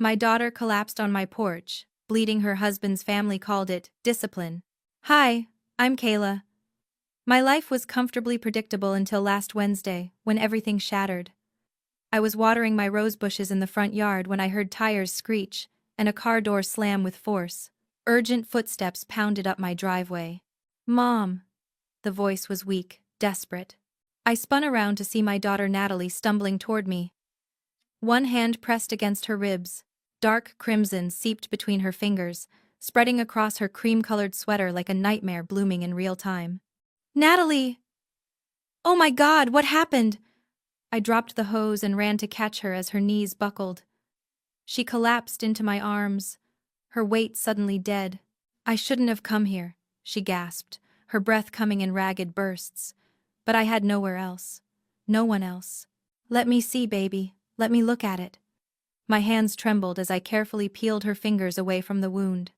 My daughter collapsed on my porch, bleeding. Her husband's family called it discipline. Hi, I'm Kayla. My life was comfortably predictable until last Wednesday, when everything shattered. I was watering my rose bushes in the front yard when I heard tires screech and a car door slam with force. Urgent footsteps pounded up my driveway. Mom! The voice was weak, desperate. I spun around to see my daughter Natalie stumbling toward me. One hand pressed against her ribs. Dark crimson seeped between her fingers, spreading across her cream-colored sweater like a nightmare blooming in real time. Natalie! Oh my God, what happened? I dropped the hose and ran to catch her as her knees buckled. She collapsed into my arms, her weight suddenly dead. I shouldn't have come here, she gasped, her breath coming in ragged bursts. But I had nowhere else. No one else. Let me see, baby. Let me look at it. My hands trembled as I carefully peeled her fingers away from the wound.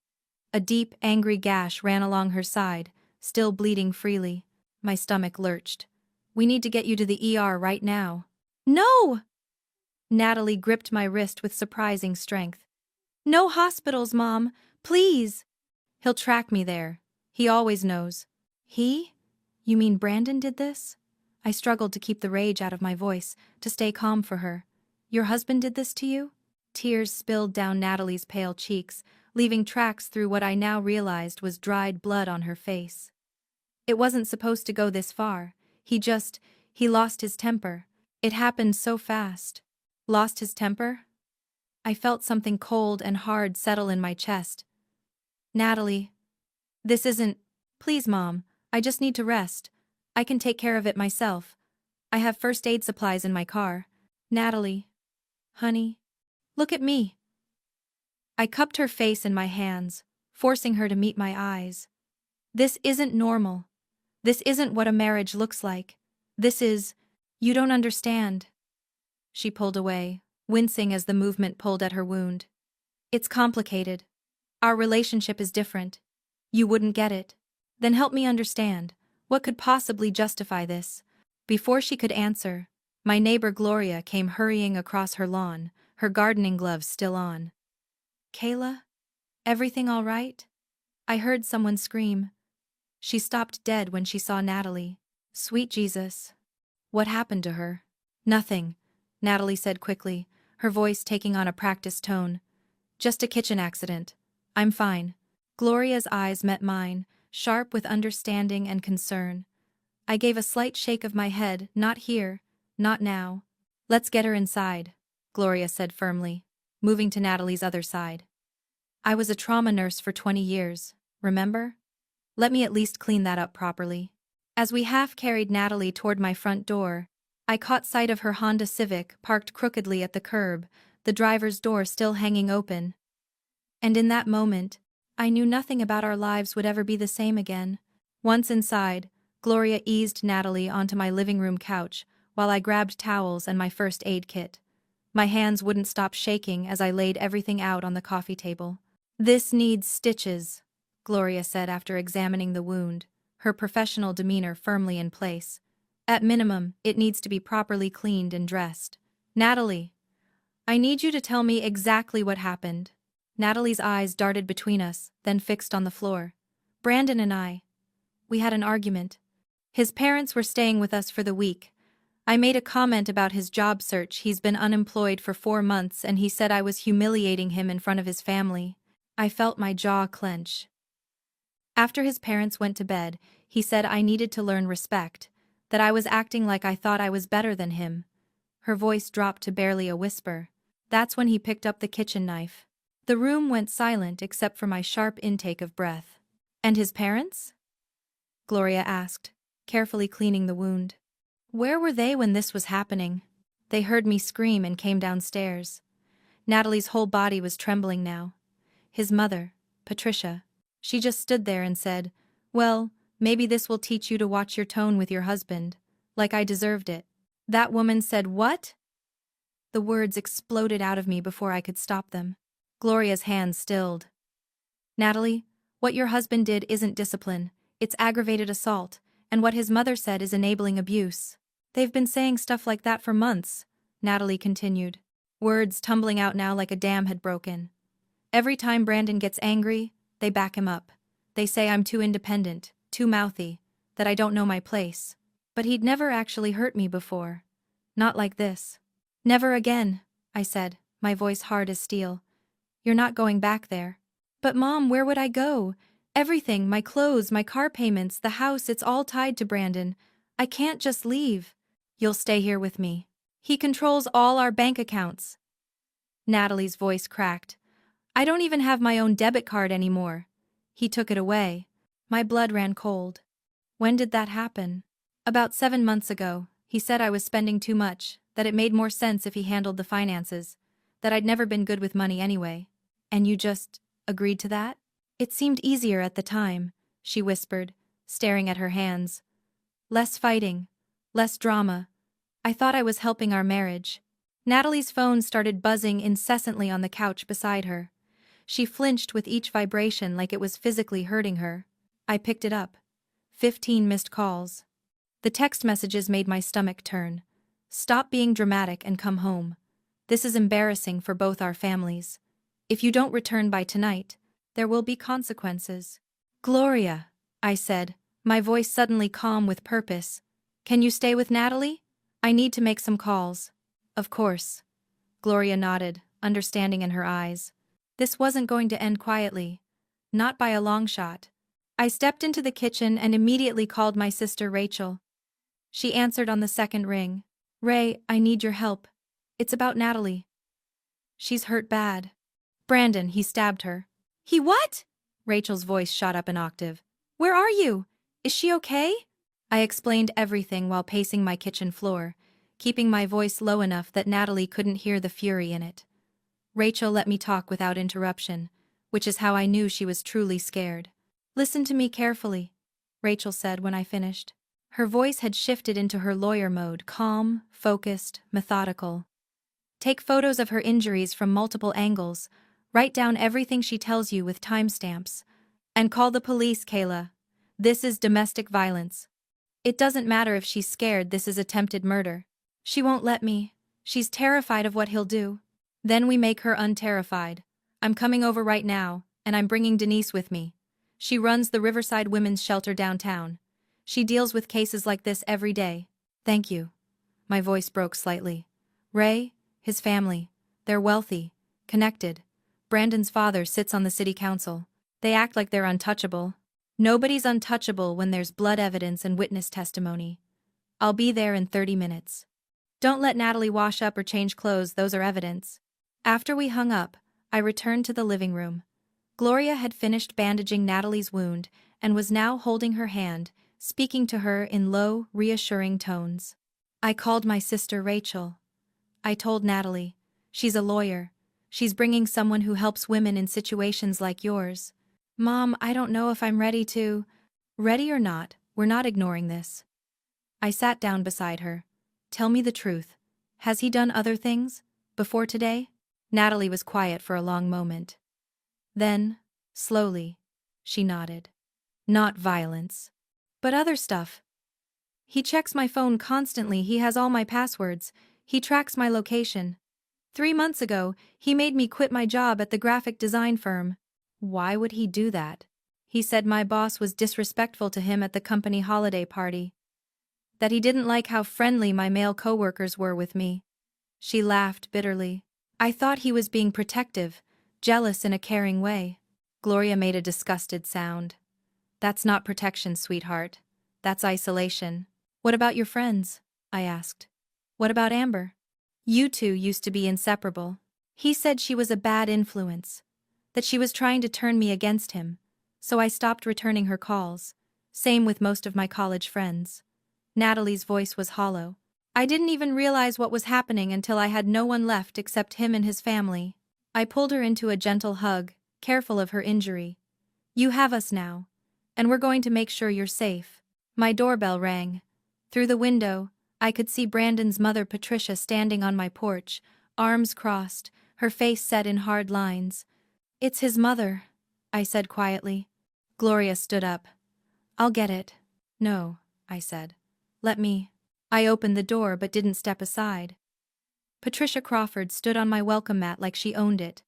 A deep, angry gash ran along her side, still bleeding freely. My stomach lurched. We need to get you to the ER right now. No! Natalie gripped my wrist with surprising strength. No hospitals, Mom. Please. He'll track me there. He always knows. He? You mean Brandon did this? I struggled to keep the rage out of my voice, to stay calm for her. Your husband did this to you? Tears spilled down Natalie's pale cheeks, leaving tracks through what I now realized was dried blood on her face. It wasn't supposed to go this far. He lost his temper. It happened so fast. Lost his temper? I felt something cold and hard settle in my chest. Natalie. This isn't... Please, Mom. I just need to rest. I can take care of it myself. I have first aid supplies in my car. Natalie. Honey. Look at me. I cupped her face in my hands, forcing her to meet my eyes. This isn't normal. This isn't what a marriage looks like. This is... You don't understand. She pulled away, wincing as the movement pulled at her wound. It's complicated. Our relationship is different. You wouldn't get it. Then help me understand. What could possibly justify this? Before she could answer, my neighbor Gloria came hurrying across her lawn, her gardening gloves still on. Kayla? Everything all right? I heard someone scream. She stopped dead when she saw Natalie. Sweet Jesus. What happened to her? Nothing, Natalie said quickly, her voice taking on a practiced tone. Just a kitchen accident. I'm fine. Gloria's eyes met mine, sharp with understanding and concern. I gave a slight shake of my head. Not here, not now. Let's get her inside, Gloria said firmly, moving to Natalie's other side. I was a trauma nurse for 20 years, remember? Let me at least clean that up properly. As we half-carried Natalie toward my front door, I caught sight of her Honda Civic parked crookedly at the curb, the driver's door still hanging open. And in that moment, I knew nothing about our lives would ever be the same again. Once inside, Gloria eased Natalie onto my living room couch while I grabbed towels and my first aid kit. My hands wouldn't stop shaking as I laid everything out on the coffee table. This needs stitches, Gloria said after examining the wound, her professional demeanor firmly in place. At minimum, it needs to be properly cleaned and dressed. Natalie, I need you to tell me exactly what happened. Natalie's eyes darted between us, then fixed on the floor. Brandon and we had an argument. His parents were staying with us for the week. I made a comment about his job search. He's been unemployed for 4 months and he said I was humiliating him in front of his family. I felt my jaw clench. After his parents went to bed, he said I needed to learn respect, that I was acting like I thought I was better than him. Her voice dropped to barely a whisper. That's when he picked up the kitchen knife. The room went silent except for my sharp intake of breath. And his parents? Gloria asked, carefully cleaning the wound. Where were they when this was happening? They heard me scream and came downstairs. Natalie's whole body was trembling now. His mother, Patricia, she just stood there and said, well, maybe this will teach you to watch your tone with your husband, like I deserved it. That woman said what? The words exploded out of me before I could stop them. Gloria's hands stilled. Natalie, what your husband did isn't discipline, it's aggravated assault, and what his mother said is enabling abuse. They've been saying stuff like that for months, Natalie continued. words tumbling out now like a dam had broken. Every time Brandon gets angry, they back him up. They say I'm too independent, too mouthy, that I don't know my place. But he'd never actually hurt me before. Not like this. Never again, I said, my voice hard as steel. You're not going back there. But Mom, where would I go? Everything, my clothes, my car payments, the house, it's all tied to Brandon. I can't just leave. You'll stay here with me. He controls all our bank accounts. Natalie's voice cracked. I don't even have my own debit card anymore. He took it away. My blood ran cold. When did that happen? About 7 months ago. He said I was spending too much, that it made more sense if he handled the finances, that I'd never been good with money anyway. And you just agreed to that? It seemed easier at the time, she whispered, staring at her hands. Less fighting, less drama. I thought I was helping our marriage. Natalie's phone started buzzing incessantly on the couch beside her. She flinched with each vibration like it was physically hurting her. I picked it up. 15 missed calls. The text messages made my stomach turn. Stop being dramatic and come home. This is embarrassing for both our families. If you don't return by tonight, there will be consequences. Gloria, I said, my voice suddenly calm with purpose. Can you stay with Natalie? I need to make some calls. Of course. Gloria nodded, understanding in her eyes. This wasn't going to end quietly. Not by a long shot. I stepped into the kitchen and immediately called my sister Rachel. She answered on the second ring. Ray, I need your help. It's about Natalie. She's hurt bad. Brandon, he stabbed her. He what? Rachel's voice shot up an octave. Where are you? Is she okay? I explained everything while pacing my kitchen floor, keeping my voice low enough that Natalie couldn't hear the fury in it. Rachel let me talk without interruption, which is how I knew she was truly scared. Listen to me carefully, Rachel said when I finished. Her voice had shifted into her lawyer mode, calm, focused, methodical. Take photos of her injuries from multiple angles, write down everything she tells you with timestamps, and call the police, Qley. This is domestic violence. It doesn't matter if she's scared, this is attempted murder. She won't let me. She's terrified of what he'll do. Then we make her unterrified. I'm coming over right now, and I'm bringing Denise with me. She runs the Riverside Women's Shelter downtown. She deals with cases like this every day. Thank you. My voice broke slightly. Ray, his family, they're wealthy, connected. Brandon's father sits on the city council. They act like they're untouchable. Nobody's untouchable when there's blood evidence and witness testimony. I'll be there in 30 minutes. Don't let Natalie wash up or change clothes, those are evidence. After we hung up, I returned to the living room. Gloria had finished bandaging Natalie's wound and was now holding her hand, speaking to her in low, reassuring tones. I called my sister Rachel. I told Natalie, she's a lawyer. She's bringing someone who helps women in situations like yours. Mom, I don't know if I'm ready to... Ready or not, we're not ignoring this. I sat down beside her. Tell me the truth. Has he done other things? Before today? Natalie was quiet for a long moment. Then, slowly, she nodded. Not violence. But other stuff. He checks my phone constantly, he has all my passwords, he tracks my location. 3 months ago, he made me quit my job at the graphic design firm. Why would he do that? He said my boss was disrespectful to him at the company holiday party. That he didn't like how friendly my male coworkers were with me. She laughed bitterly. I thought he was being protective, jealous in a caring way. Gloria made a disgusted sound. That's not protection, sweetheart. That's isolation. What about your friends? I asked. What about Amber? You two used to be inseparable. He said she was a bad influence. That she was trying to turn me against him, so I stopped returning her calls. Same with most of my college friends. Natalie's voice was hollow. I didn't even realize what was happening until I had no one left except him and his family. I pulled her into a gentle hug, careful of her injury. You have us now, and we're going to make sure you're safe. My doorbell rang. Through the window, I could see Brandon's mother Patricia standing on my porch, arms crossed, her face set in hard lines. It's his mother, I said quietly. Gloria stood up. I'll get it. No, I said. Let me. I opened the door but didn't step aside. Patricia Crawford stood on my welcome mat like she owned it,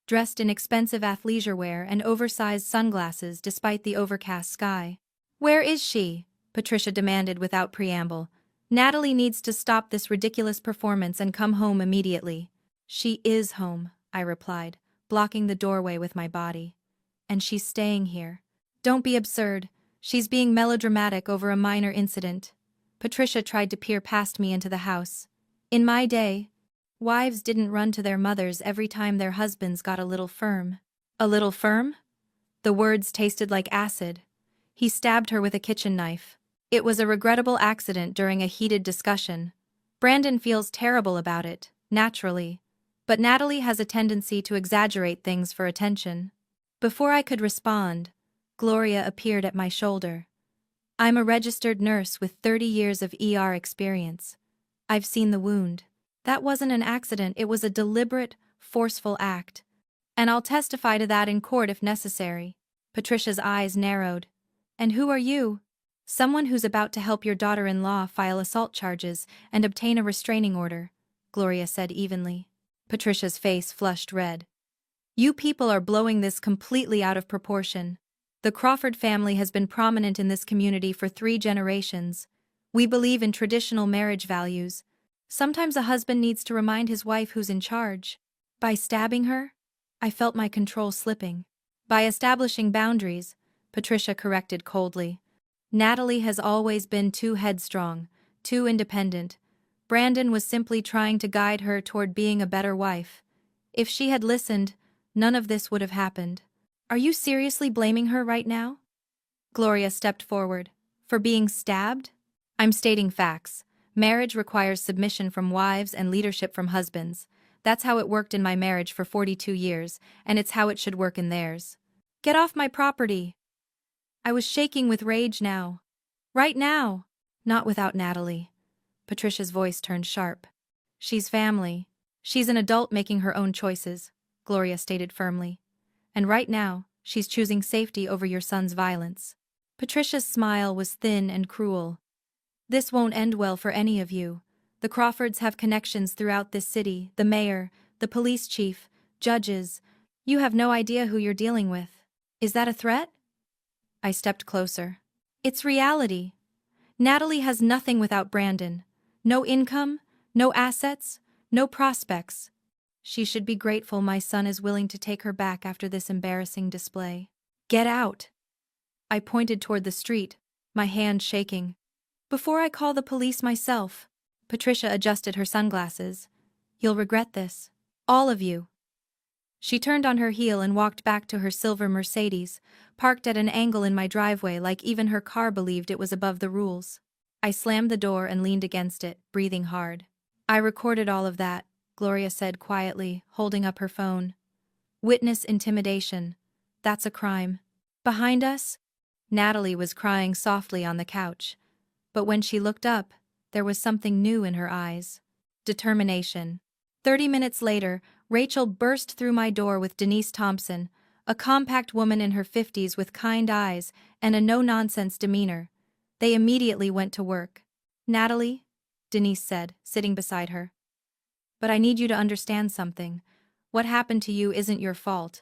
dressed in expensive athleisure wear and oversized sunglasses despite the overcast sky. "Where is she?" Patricia demanded without preamble. "Natalie needs to stop this ridiculous performance and come home immediately." "She is home," I replied, blocking the doorway with my body. "And she's staying here." "Don't be absurd. She's being melodramatic over a minor incident." Patricia tried to peer past me into the house. "In my day, wives didn't run to their mothers every time their husbands got a little firm." "A little firm?" The words tasted like acid. He stabbed her with a kitchen knife. "It was a regrettable accident during a heated discussion. Brandon feels terrible about it, naturally. But Natalie has a tendency to exaggerate things for attention." Before I could respond, Gloria appeared at my shoulder. "I'm a registered nurse with 30 years of ER experience. I've seen the wound. That wasn't an accident, it was a deliberate, forceful act. And I'll testify to that in court if necessary." Patricia's eyes narrowed. "And who are you?" "Someone who's about to help your daughter-in-law file assault charges and obtain a restraining order," Gloria said evenly. Patricia's face flushed red. "You people are blowing this completely out of proportion. The Crawford family has been prominent in this community for 3 generations. We believe in traditional marriage values. Sometimes a husband needs to remind his wife who's in charge." "By stabbing her?" I felt my control slipping. "By establishing boundaries," Patricia corrected coldly. "Natalie has always been too headstrong, too independent. Brandon was simply trying to guide her toward being a better wife. If she had listened, none of this would have happened." "Are you seriously blaming her right now?" Gloria stepped forward. "For being stabbed?" "I'm stating facts. Marriage requires submission from wives and leadership from husbands. That's how it worked in my marriage for 42 years, and it's how it should work in theirs." "Get off my property!" I was shaking with rage now. "Right now!" "Not without Natalie." Patricia's voice turned sharp. "She's family. She's an adult making her own choices," Gloria stated firmly. "And right now, she's choosing safety over your son's violence." Patricia's smile was thin and cruel. "This won't end well for any of you. The Crawfords have connections throughout this city, the mayor, the police chief, judges. You have no idea who you're dealing with." "Is that a threat?" I stepped closer. "It's reality. Natalie has nothing without Brandon. No income, no assets, no prospects. She should be grateful my son is willing to take her back after this embarrassing display." "Get out!" I pointed toward the street, my hand shaking. "Before I call the police myself." Patricia adjusted her sunglasses. "You'll regret this. All of you." She turned on her heel and walked back to her silver Mercedes, parked at an angle in my driveway like even her car believed it was above the rules. I slammed the door and leaned against it, breathing hard. "I recorded all of that," Gloria said quietly, holding up her phone. "Witness intimidation. That's a crime." Behind us, Natalie was crying softly on the couch. But when she looked up, there was something new in her eyes. Determination. 30 minutes later, Rachel burst through my door with Denise Thompson, a compact woman in her 50s with kind eyes and a no-nonsense demeanor. They immediately went to work. "Natalie," Denise said, sitting beside her. "But I need you to understand something. What happened to you isn't your fault,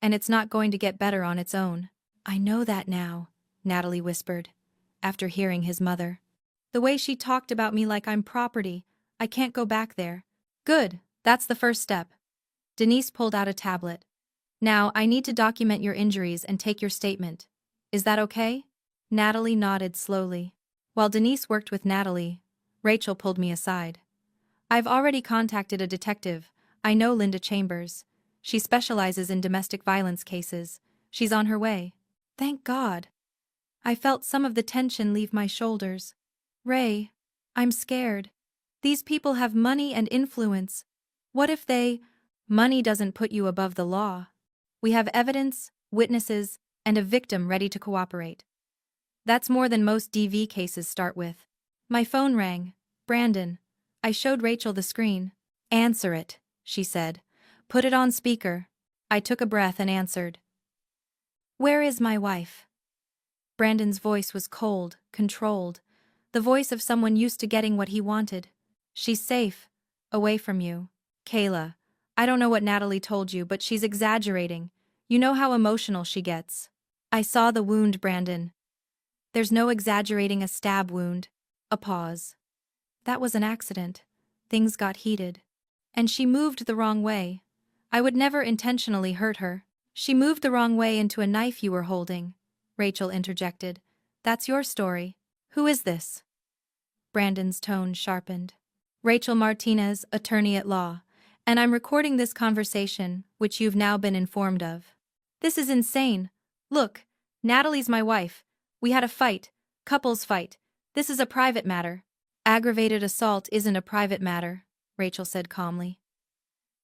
and it's not going to get better on its own." "I know that now," Natalie whispered, after hearing his mother. "The way she talked about me like I'm property, I can't go back there." "Good, that's the first step." Denise pulled out a tablet. "Now, I need to document your injuries and take your statement. Is that okay?" Natalie nodded slowly. While Denise worked with Natalie, Rachel pulled me aside. "I've already contacted a detective. I know Linda Chambers. She specializes in domestic violence cases. She's on her way." Thank God. I felt some of the tension leave my shoulders. "Ray, I'm scared. These people have money and influence. What if they—" "Money doesn't put you above the law. We have evidence, witnesses, and a victim ready to cooperate. That's more than most DV cases start with." My phone rang. "Brandon." I showed Rachel the screen. "Answer it," she said. "Put it on speaker." I took a breath and answered. "Where is my wife?" Brandon's voice was cold, controlled, the voice of someone used to getting what he wanted. "She's safe. Away from you. Kayla, I don't know what Natalie told you, but she's exaggerating. You know how emotional she gets. I saw the wound, Brandon. There's no exaggerating a stab wound. A pause. That was an accident. Things got heated. And she moved the wrong way. I would never intentionally hurt her. She moved the wrong way into a knife you were holding, Rachel interjected. That's your story. Who is this? Brandon's tone sharpened. Rachel Martinez, attorney at law, and I'm recording this conversation, which you've now been informed of. This is insane. Look, Natalie's my wife. We had a fight. Couples fight. This is a private matter. Aggravated assault isn't a private matter, Rachel said calmly.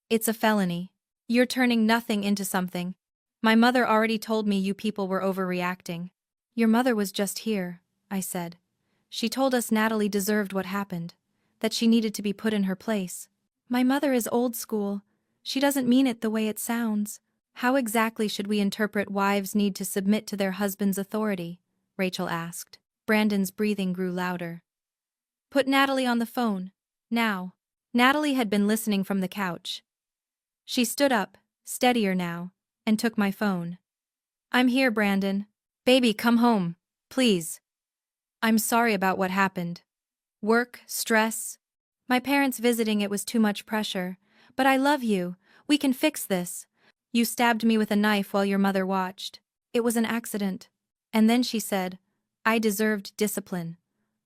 It's a felony. You're turning nothing into something. My mother already told me you people were overreacting. Your mother was just here, I said. She told us Natalie deserved what happened, that she needed to be put in her place. My mother is old school. She doesn't mean it the way it sounds. How exactly should we interpret wives need to submit to their husband's authority? Rachel asked. Brandon's breathing grew louder. Put Natalie on the phone. Now. Natalie had been listening from the couch. She stood up, steadier now, and took my phone. I'm here, Brandon. Baby, come home, please. I'm sorry about what happened. Work, stress. My parents visiting, it was too much pressure. But I love you. We can fix this. You stabbed me with a knife while your mother watched. It was an accident. And then she said, I deserved discipline.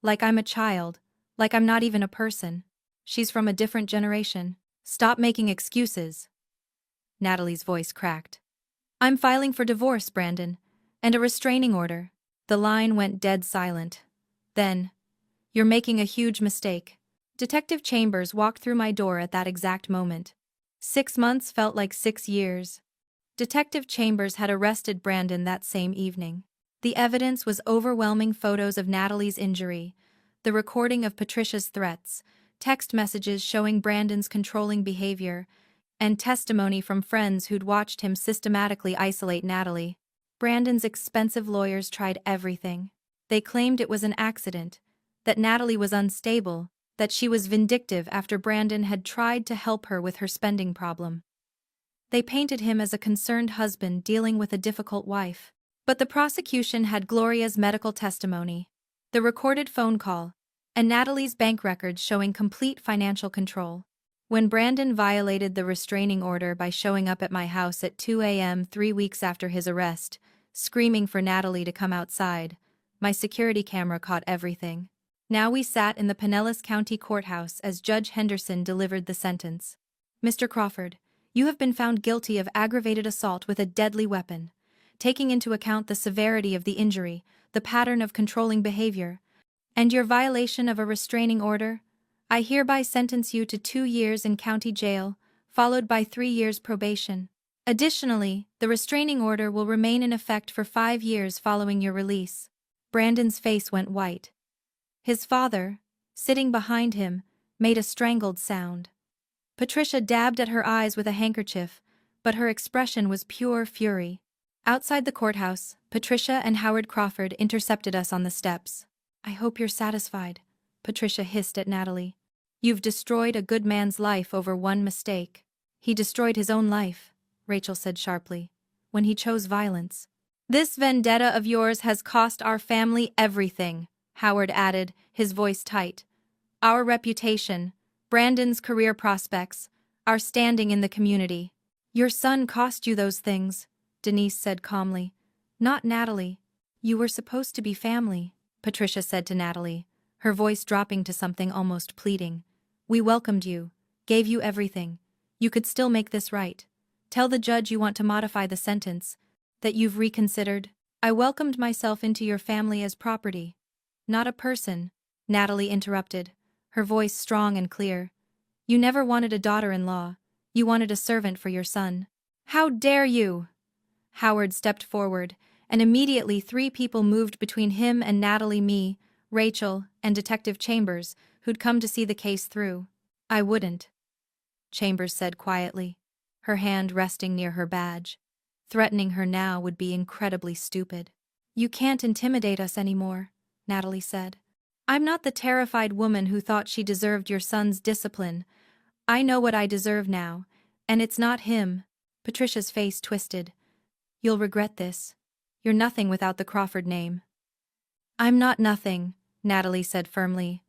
Like I'm a child. Like I'm not even a person. She's from a different generation. Stop making excuses. Natalie's voice cracked. I'm filing for divorce, Brandon. And a restraining order. The line went dead silent. Then, you're making a huge mistake. Detective Chambers walked through my door at that exact moment. 6 months felt like 6 years. Detective Chambers had arrested Brandon that same evening. The evidence was overwhelming: photos of Natalie's injury, the recording of Patricia's threats, text messages showing Brandon's controlling behavior, and testimony from friends who'd watched him systematically isolate Natalie. Brandon's expensive lawyers tried everything. They claimed it was an accident, that Natalie was unstable, that she was vindictive after Brandon had tried to help her with her spending problem. They painted him as a concerned husband dealing with a difficult wife. But the prosecution had Gloria's medical testimony, the recorded phone call, and Natalie's bank records showing complete financial control. When Brandon violated the restraining order by showing up at my house at 2 a.m. 3 weeks after his arrest, screaming for Natalie to come outside, my security camera caught everything. Now we sat in the Pinellas County Courthouse as Judge Henderson delivered the sentence. Mr. Crawford, you have been found guilty of aggravated assault with a deadly weapon. Taking into account the severity of the injury, the pattern of controlling behavior, and your violation of a restraining order, I hereby sentence you to 2 years in county jail, followed by 3 years probation. Additionally, the restraining order will remain in effect for 5 years following your release. Brandon's face went white. His father, sitting behind him, made a strangled sound. Patricia dabbed at her eyes with a handkerchief, but her expression was pure fury. Outside the courthouse, Patricia and Howard Crawford intercepted us on the steps. I hope you're satisfied, Patricia hissed at Natalie. You've destroyed a good man's life over one mistake. He destroyed his own life, Rachel said sharply, when he chose violence. This vendetta of yours has cost our family everything, Howard added, his voice tight. Our reputation, Brandon's career prospects, our standing in the community. Your son cost you those things, Denise said calmly. Not Natalie. You were supposed to be family, Patricia said to Natalie, her voice dropping to something almost pleading. We welcomed you, gave you everything. You could still make this right. Tell the judge you want to modify the sentence, that you've reconsidered. I welcomed myself into your family as property, not a person, Natalie interrupted, her voice strong and clear. You never wanted a daughter-in-law. You wanted a servant for your son. How dare you? Howard stepped forward, and immediately 3 people moved between him and Natalie, me, Rachel, and Detective Chambers, who'd come to see the case through. I wouldn't, Chambers said quietly, her hand resting near her badge. Threatening her now would be incredibly stupid. You can't intimidate us anymore, Natalie said. I'm not the terrified woman who thought she deserved your son's discipline. I know what I deserve now, and it's not him. Patricia's face twisted. You'll regret this. You're nothing without the Crawford name. I'm not nothing, Natalie said firmly.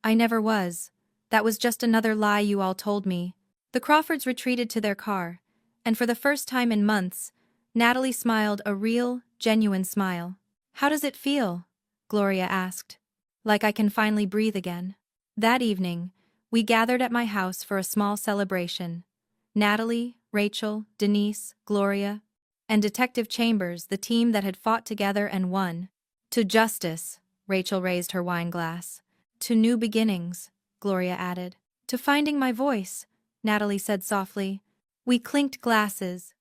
I never was. That was just another lie you all told me. The Crawfords retreated to their car, and for the first time in months, Natalie smiled a real, genuine smile. How does it feel? Gloria asked. Like I can finally breathe again. That evening, we gathered at my house for a small celebration. Natalie, Rachel, Denise, Gloria, and Detective Chambers, the team that had fought together and won. To justice, Rachel raised her wine glass. To new beginnings, Gloria added. To finding my voice, Natalie said softly. We clinked glasses.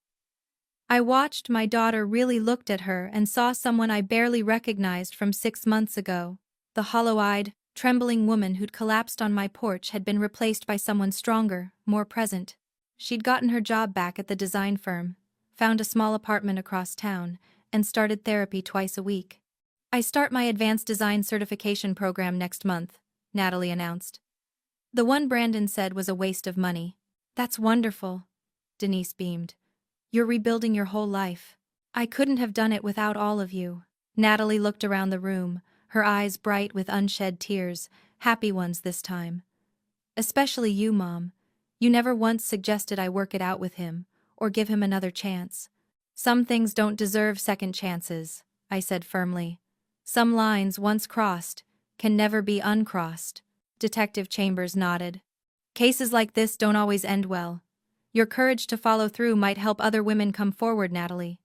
I watched. My daughter really looked at her and saw someone I barely recognized from 6 months ago. The hollow-eyed, trembling woman who'd collapsed on my porch had been replaced by someone stronger, more present. She'd gotten her job back at the design firm, found a small apartment across town, and started therapy twice a week. I start my advanced design certification program next month, Natalie announced. The one Brandon said was a waste of money. That's wonderful, Denise beamed. You're rebuilding your whole life. I couldn't have done it without all of you. Natalie looked around the room, her eyes bright with unshed tears, happy ones this time. Especially you, Mom. You never once suggested I work it out with him, or give him another chance. Some things don't deserve second chances, I said firmly. Some lines, once crossed, can never be uncrossed. Detective Chambers nodded. Cases like this don't always end well. Your courage to follow through might help other women come forward, Natalie.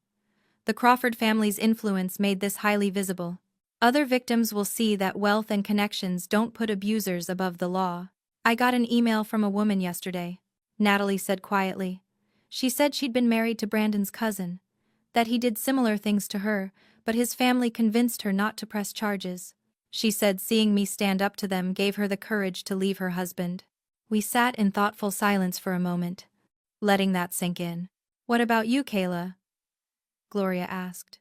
The Crawford family's influence made this highly visible. Other victims will see that wealth and connections don't put abusers above the law. I got an email from a woman yesterday, Natalie said quietly. She said she'd been married to Brandon's cousin, that he did similar things to her, but his family convinced her not to press charges. She said seeing me stand up to them gave her the courage to leave her husband. We sat in thoughtful silence for a moment, letting that sink in. What about you, Qley? Gloria asked.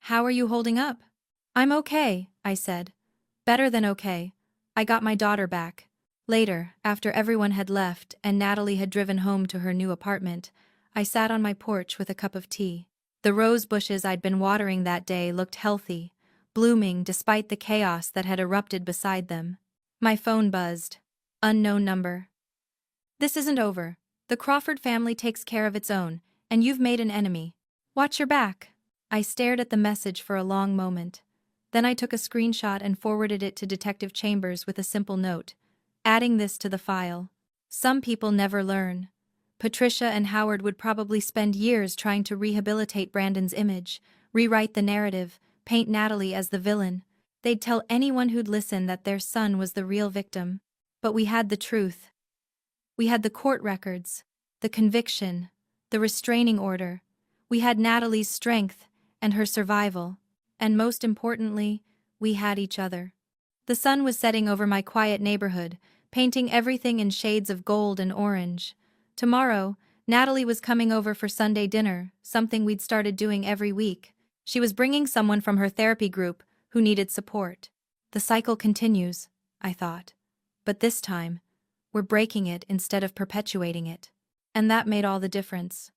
How are you holding up? I'm okay, I said. Better than okay. I got my daughter back. Later, after everyone had left and Natalie had driven home to her new apartment, I sat on my porch with a cup of tea. The rose bushes I'd been watering that day looked healthy, blooming despite the chaos that had erupted beside them. My phone buzzed. Unknown number. This isn't over. The Crawford family takes care of its own, and you've made an enemy. Watch your back. I stared at the message for a long moment. Then I took a screenshot and forwarded it to Detective Chambers with a simple note, adding this to the file. Some people never learn. Patricia and Howard would probably spend years trying to rehabilitate Brandon's image, rewrite the narrative, paint Natalie as the villain. They'd tell anyone who'd listen that their son was the real victim. But we had the truth. We had the court records, the conviction, the restraining order. We had Natalie's strength and her survival. And most importantly, we had each other. The sun was setting over my quiet neighborhood, painting everything in shades of gold and orange. Tomorrow, Natalie was coming over for Sunday dinner, something we'd started doing every week. She was bringing someone from her therapy group who needed support. The cycle continues, I thought. But this time, we're breaking it instead of perpetuating it. And that made all the difference.